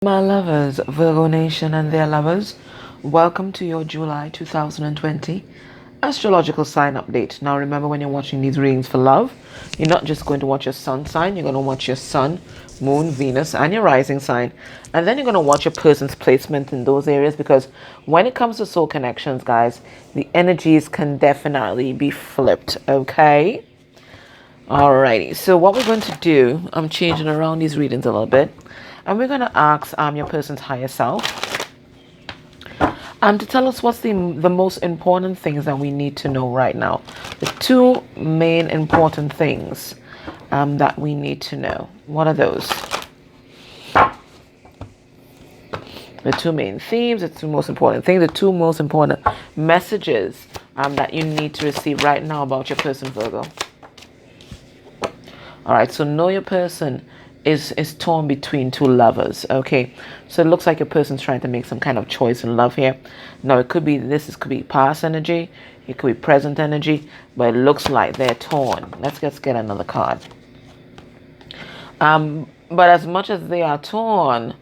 My lovers, Virgo Nation and their lovers, welcome to your July 2020 astrological sign update. Now remember, when you're watching these readings for love, you're not just going to watch your sun sign, you're going to watch your sun, moon, Venus, and your rising sign. And then you're going to watch your person's placement in those areas, because when it comes to soul connections, guys, the energies can definitely be flipped, okay? Alrighty, so what we're going to do, I'm changing around these readings a little bit, and we're going to ask your person's higher self to tell us what's the most important things that we need to know right now. The two main important things that we need to know. What are those? The two main themes, the two most important things, the two most important messages that you need to receive right now about your person, Virgo. All right, so know your person is torn between two lovers, okay? So it looks like your person's trying to make some kind of choice in love here. Now, it could be could be past energy, it could be present energy, but it looks like they're torn. Let's get another card. But as much as they are torn,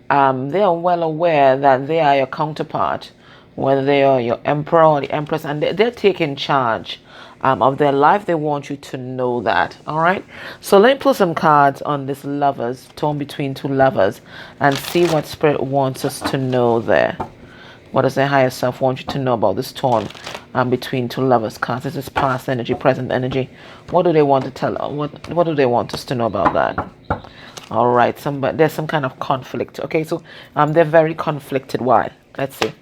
they are well aware that they are your counterpart, whether they are your emperor or the empress, and they're taking charge of their life. They want you to know that. All right, so let me pull some cards on this lovers, torn between two lovers, and see what spirit wants us to know there. What does their higher self want you to know about this torn between two lovers cards? This is past energy, present energy. What do they want to tell? What do they want us to know about that? All right, there's some kind of conflict. Okay, so they're very conflicted. Why? Let's see.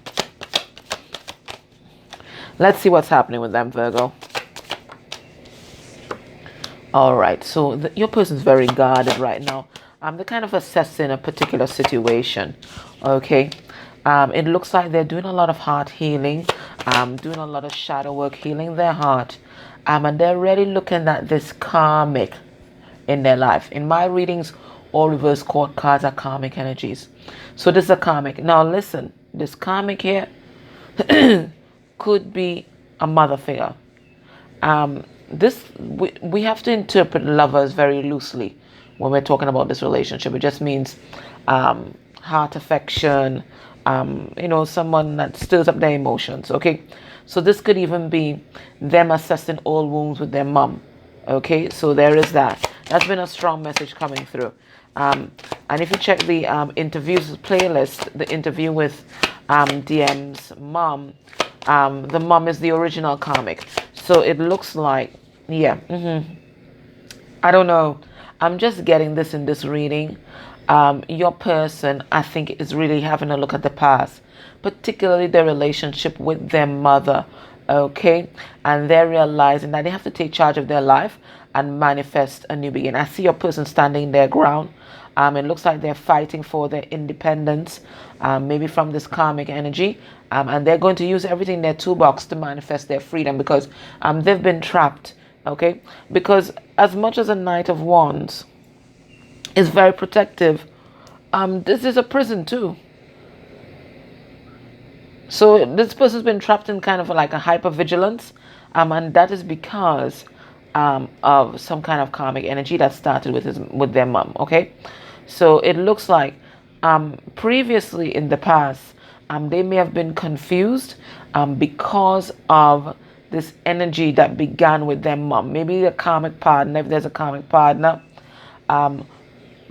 Let's see what's happening with them, Virgo. All right, so your person's very guarded right now. They're kind of assessing a particular situation. Okay, it looks like they're doing a lot of heart healing, doing a lot of shadow work, healing their heart, and they're really looking at this karmic in their life. In my readings, all reverse court cards are karmic energies. So this is a karmic. Now listen, this karmic here could be a mother figure. We have to interpret lovers very loosely when we're talking about this relationship. It just means heart affection, someone that stirs up their emotions. Okay, so this could even be them assessing old wounds with their mom. Okay, so there is that. That's been a strong message coming through. And if you check the interviews playlist, the interview with DM's mom, the mom is the original karmic. So it looks like, yeah. I don't know. I'm just getting this in this reading. Your person, I think, is really having a look at the past, particularly their relationship with their mother. Okay, and they're realizing that they have to take charge of their life and manifest a new beginning. I see your person standing their ground. It looks like they're fighting for their independence, maybe from this karmic energy, and they're going to use everything in their toolbox to manifest their freedom, because they've been trapped. Okay, because as much as a Knight of Wands is very protective, this is a prison too. So this person's been trapped in kind of like a hypervigilance, and that is because of some kind of karmic energy that started with their mom. Okay, so it looks like previously in the past, they may have been confused because of this energy that began with their mom. Maybe the karmic partner, if there's a karmic partner,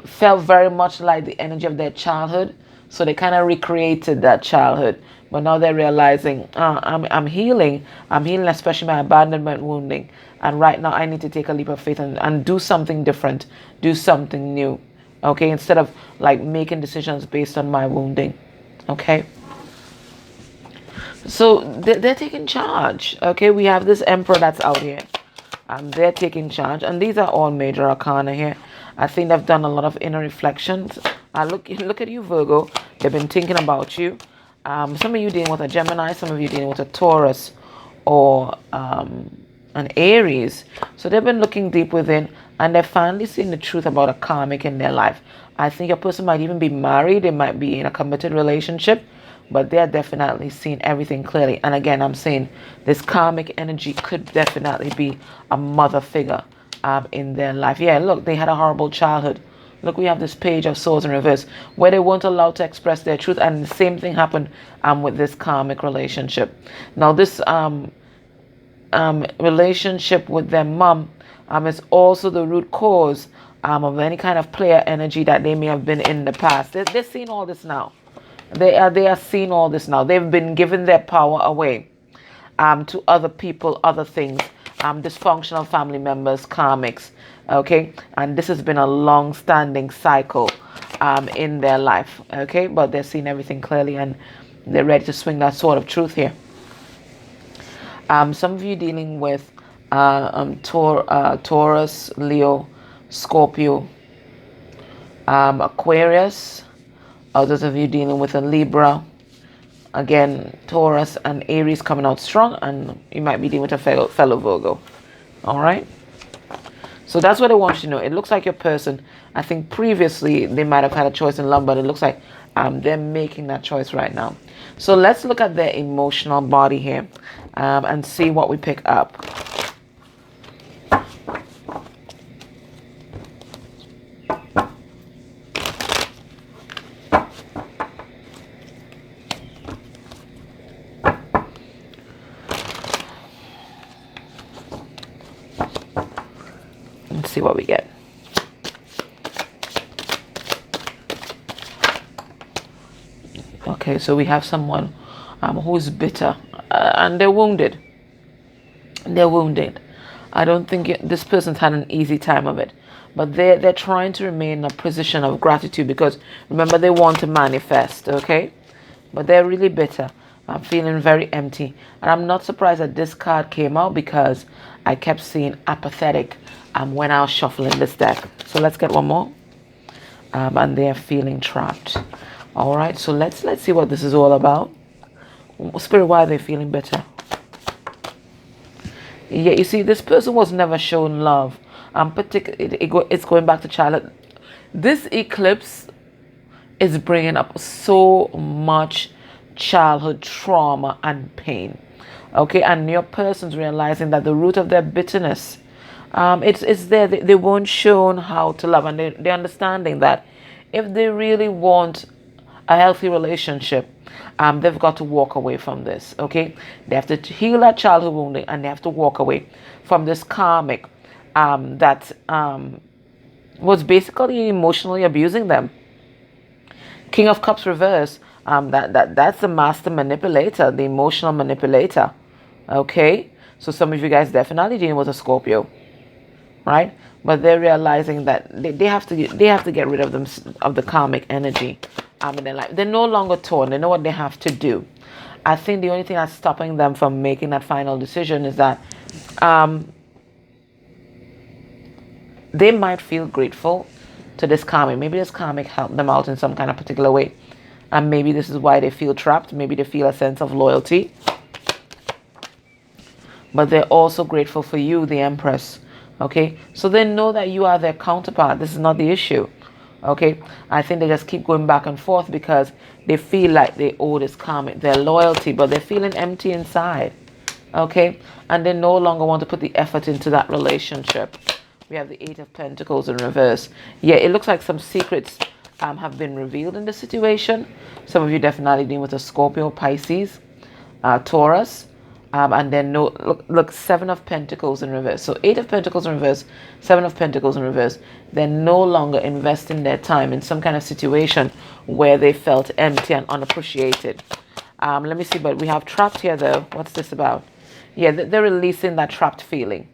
felt very much like the energy of their childhood. So they kind of recreated that childhood. But now they're realizing, I'm healing. I'm healing, especially my abandonment wounding. And right now I need to take a leap of faith and do something different. Do something new. Okay? Instead of like making decisions based on my wounding. Okay? So they're taking charge. Okay? We have this emperor that's out here. They're taking charge. And these are all major arcana here. I think they've done a lot of inner reflections. Look at you, Virgo. They've been thinking about you. Some of you dealing with a Gemini, some of you dealing with a Taurus or an Aries. So they've been looking deep within, and they're finally seeing the truth about a karmic in their life. I think your person might even be married. They might be in a committed relationship, but they're definitely seeing everything clearly. And again, I'm saying this karmic energy could definitely be a mother figure in their life. Yeah, look, they had a horrible childhood. Look, we have this Page of Swords in reverse, where they weren't allowed to express their truth, and the same thing happened with this karmic relationship. Now, this relationship with their mom is also the root cause of any kind of player energy that they may have been in the past. They're seeing all this now. They are seeing all this now. They've been giving their power away to other people, other things, dysfunctional family members, karmics. Okay, and this has been a long-standing cycle in their life. Okay, but they're seeing everything clearly, and they're ready to swing that sword of truth here. Some of you dealing with Taurus, Leo, Scorpio, Aquarius. Others of you dealing with a Libra. Again, Taurus and Aries coming out strong, and you might be dealing with a fellow Virgo. All right. So that's what I want you to know. It looks like your person, I think previously they might have had a choice in love, but it looks like they're making that choice right now. So let's look at their emotional body here and see what we pick up. Let's see what we get. Okay, so we have someone who's bitter and they're wounded. They're wounded. I don't think this person's had an easy time of it, but they're trying to remain in a position of gratitude because remember they want to manifest. Okay, but they're really bitter. I'm feeling very empty, and I'm not surprised that this card came out because I kept seeing apathetic when I was shuffling this deck. So let's get one more. And they're feeling trapped. All right, so let's see what this is all about. Spirit, why are they feeling bitter? Yeah, you see, this person was never shown love. It's going back to childhood. This eclipse is bringing up so much childhood trauma and pain. Okay, and your person's realizing that the root of their bitterness, it's there. They weren't shown how to love, and they're understanding that if they really want a healthy relationship, they've got to walk away from this. Okay, they have to heal that childhood wounding, and they have to walk away from this karmic that was basically emotionally abusing them. King of Cups reverse. That's the master manipulator, the emotional manipulator. Okay, so some of you guys definitely dealing with a Scorpio, right? But they're realizing that they have to get rid of them, of the karmic energy in their life. They're no longer torn. They know what they have to do. I think the only thing that's stopping them from making that final decision is that they might feel grateful to this karmic. Maybe this karmic helped them out in some kind of particular way. And maybe this is why they feel trapped. Maybe they feel a sense of loyalty. But they're also grateful for you, the Empress. Okay? So they know that you are their counterpart. This is not the issue. Okay? I think they just keep going back and forth because they feel like they owe this karmic their loyalty, but they're feeling empty inside. Okay? And they no longer want to put the effort into that relationship. We have the Eight of Pentacles in reverse. Yeah, it looks like some secrets have been revealed in the situation. Some of you definitely dealing with a Scorpio, Pisces, Taurus, and then look, Seven of Pentacles in reverse. So Eight of Pentacles in reverse, Seven of Pentacles in reverse. They're no longer investing their time in some kind of situation where they felt empty and unappreciated. Let me see, but we have trapped here though. What's this about? Yeah, they're releasing that trapped feeling.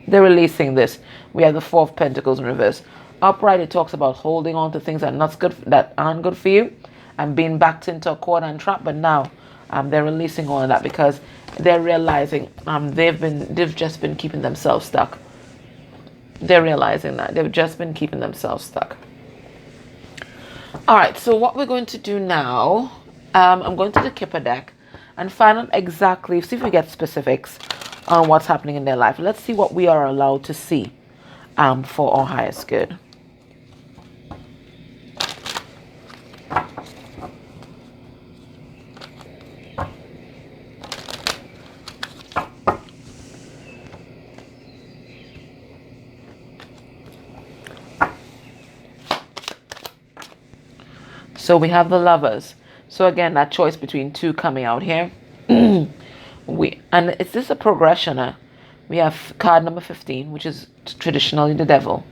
They're releasing this. We have the Four of Pentacles in reverse. Upright, it talks about holding on to things that aren't good for you and being backed into a corner and trapped. But now they're releasing all of that because they're realizing they've just been keeping themselves stuck. They're realizing that they've just been keeping themselves stuck. All right, so what we're going to do now, I'm going to the Kipper deck and find out exactly, see if we get specifics on what's happening in their life. Let's see what we are allowed to see for our highest good. So we have the Lovers. So again, that choice between two coming out here. And is this a progression? We have card number 15, which is traditionally the Devil.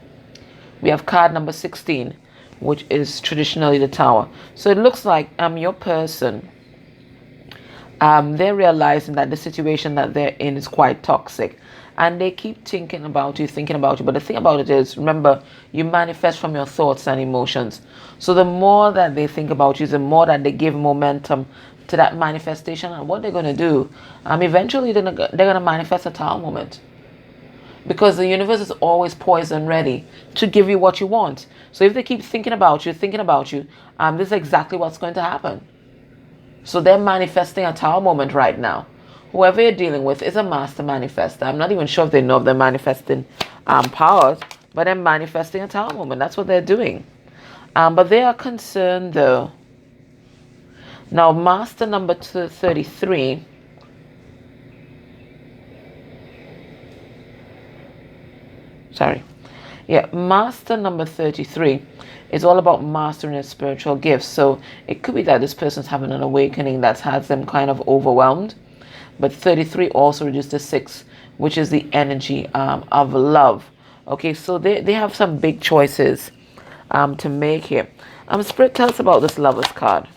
We have card number 16, which is traditionally the Tower. So it looks like your person, they're realizing that the situation that they're in is quite toxic. And they keep thinking about you. But the thing about it is, remember, you manifest from your thoughts and emotions. So the more that they think about you, the more that they give momentum to that manifestation. And what they're going to do, eventually they're going to manifest a Tower moment. Because the universe is always poised and ready to give you what you want. So if they keep thinking about you, this is exactly what's going to happen. So they're manifesting a Tower moment right now. Whoever you're dealing with is a master manifester. I'm not even sure if they know if they're manifesting powers, but they're manifesting a Tower moment. That's what they're doing. But they are concerned though. Now, master number 33. Master number 33 is all about mastering their spiritual gifts. So it could be that this person's having an awakening that has them kind of overwhelmed. But 33 also reduced to 6, which is the energy of love. Okay, so they have some big choices to make here. Spirit, tell us about this Lovers card.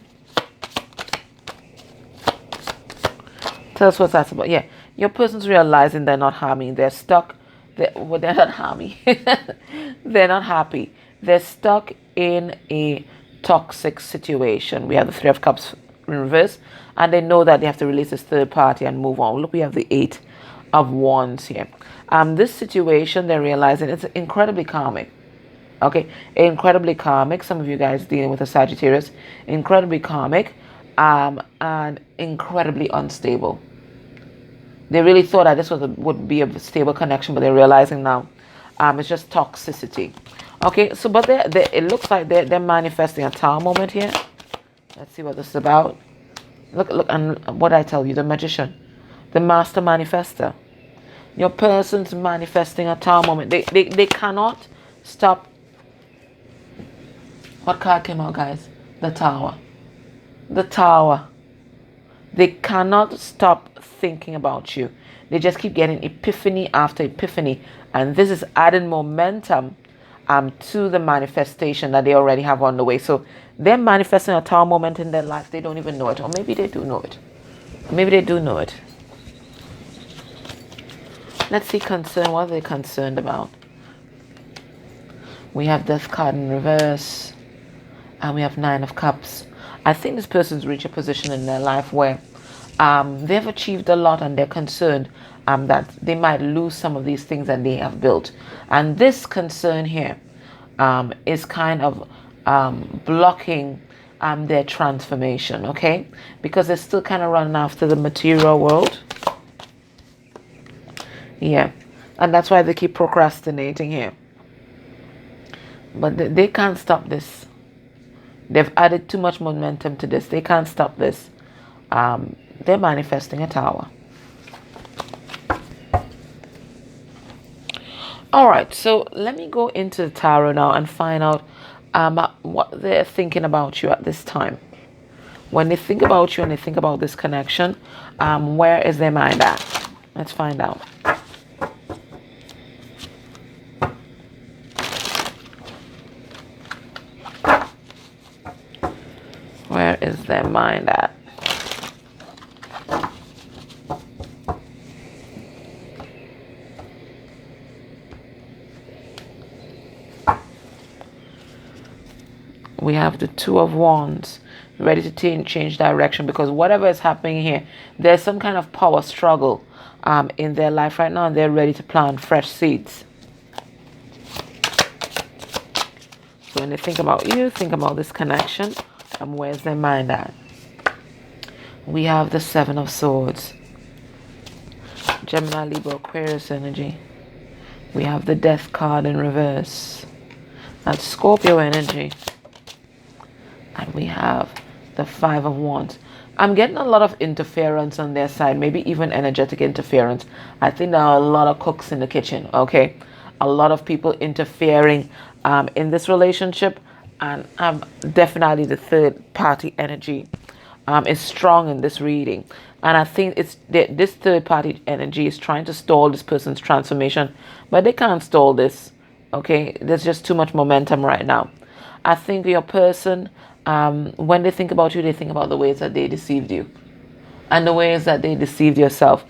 Tell us what that's about. Yeah, your person's realizing they're not harming. They're stuck. They're not harming. They're not happy. They're stuck in a toxic situation. We have the 3 of Cups in reverse. And they know that they have to release this third party and move on. Look, we have the 8 of Wands here. This situation, they're realizing it's incredibly karmic. Okay, incredibly karmic. Some of you guys dealing with a Sagittarius. Incredibly karmic and incredibly unstable. They really thought that this would be a stable connection, but they're realizing now it's just toxicity. Okay, so but it looks like they're manifesting a Tower moment here. Let's see what this is about. Look, and what I tell you, the Magician, the Master Manifester. Your person's manifesting a Tower moment. They cannot stop. What card came out, guys? The Tower. The Tower. They cannot stop thinking about you. They just keep getting epiphany after epiphany. And this is adding momentum to the manifestation that they already have on the way. So they're manifesting a Tower moment in their life. They don't even know it. Or maybe they do know it. Maybe they do know it. Let's see concern. What are they concerned about? We have Death card in reverse. And we have 9 of Cups. I think this person's reached a position in their life where they've achieved a lot and they're concerned that they might lose some of these things that they have built. And this concern here is kind of blocking their transformation, okay? Because they're still kind of running after the material world. Yeah, and that's why they keep procrastinating here. But they can't stop this. They've added too much momentum to this. They can't stop this. They're manifesting a Tower. All right, so let me go into the tarot now and find out what they're thinking about you at this time. When they think about you and they think about this connection, where is their mind at? Let's find out. Where is their mind at? We have the 2 of Wands, ready to change direction, because whatever is happening here, there's some kind of power struggle in their life right now, and they're ready to plant fresh seeds. So when they think about you, think about this connection, and where's their mind at? We have the 7 of Swords, Gemini, Libra, Aquarius energy. We have the Death card in reverse, and Scorpio energy. And we have the 5 of Wands. I'm getting a lot of interference on their side, maybe even energetic interference. I think there are a lot of cooks in the kitchen, okay? A lot of people interfering in this relationship. And definitely the third party energy is strong in this reading. And I think this third party energy is trying to stall this person's transformation, but they can't stall this. Okay, there's just too much momentum right now. I think your person, when they think about you, they think about the ways that they deceived you, and the ways that they deceived yourself.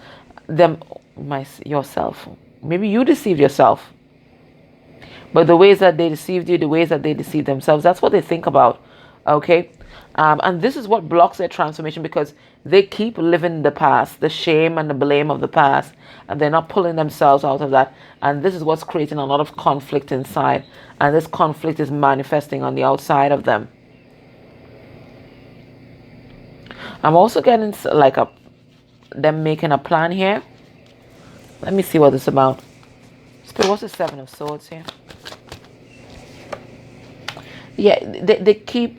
Yourself. Maybe you deceived yourself, but the ways that they deceived you, the ways that they deceived themselves, that's what they think about. Okay, and this is what blocks their transformation, because they keep living the past, the shame and the blame of the past, and they're not pulling themselves out of that. And this is what's creating a lot of conflict inside, and this conflict is manifesting on the outside of them. I'm also getting like them making a plan here. Let me see what it's about. Spirit, what's the Seven of Swords here? Yeah, they keep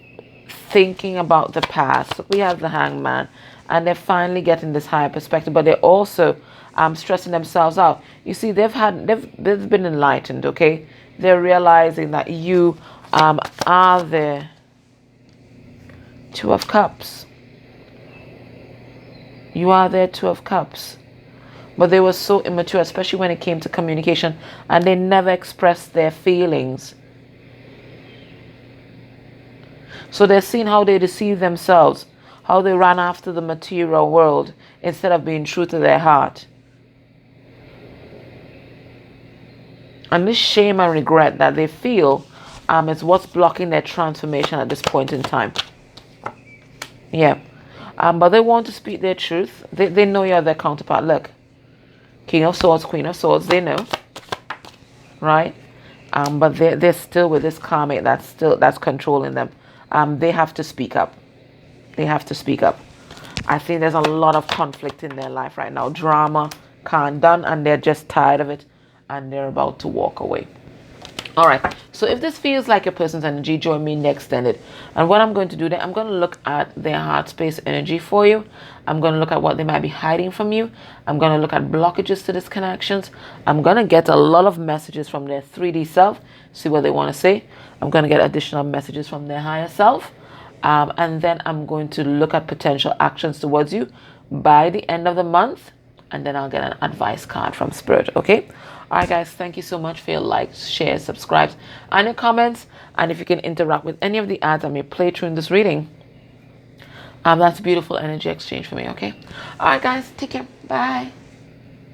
thinking about the past. We have the Hangman, and they're finally getting this higher perspective, but they're also stressing themselves out. You see, they've been enlightened. Okay, they're realizing that you are the Two of Cups. You are their Two of Cups. But they were so immature, especially when it came to communication, and they never expressed their feelings. So they're seeing how they deceive themselves, how they ran after the material world instead of being true to their heart. And this shame and regret that they feel is what's blocking their transformation at this point in time. Yeah. But they want to speak their truth. They know you're their counterpart. Look. King of Swords, Queen of Swords, they know. Right? But they're still with this karmic that's controlling them. They have to speak up. They have to speak up. I think there's a lot of conflict in their life right now. Drama can't done, and they're just tired of it, and they're about to walk away. All right, so if this feels like a person's energy, join me next Extended. And what I'm going to do then, I'm going to look at their heart space energy for you. I'm going to look at what they might be hiding from you. I'm going to look at blockages to disconnections. I'm going to get a lot of messages from their 3D self, see what they want to say. I'm going to get additional messages from their higher self. And then I'm going to look at potential actions towards you by the end of the month. And then I'll get an advice card from Spirit, okay? All right, guys, thank you so much for your likes, shares, subscribes, and your comments. And if you can interact with any of the ads I may play through in this reading, that's beautiful energy exchange for me, okay? All right, guys, take care. Bye.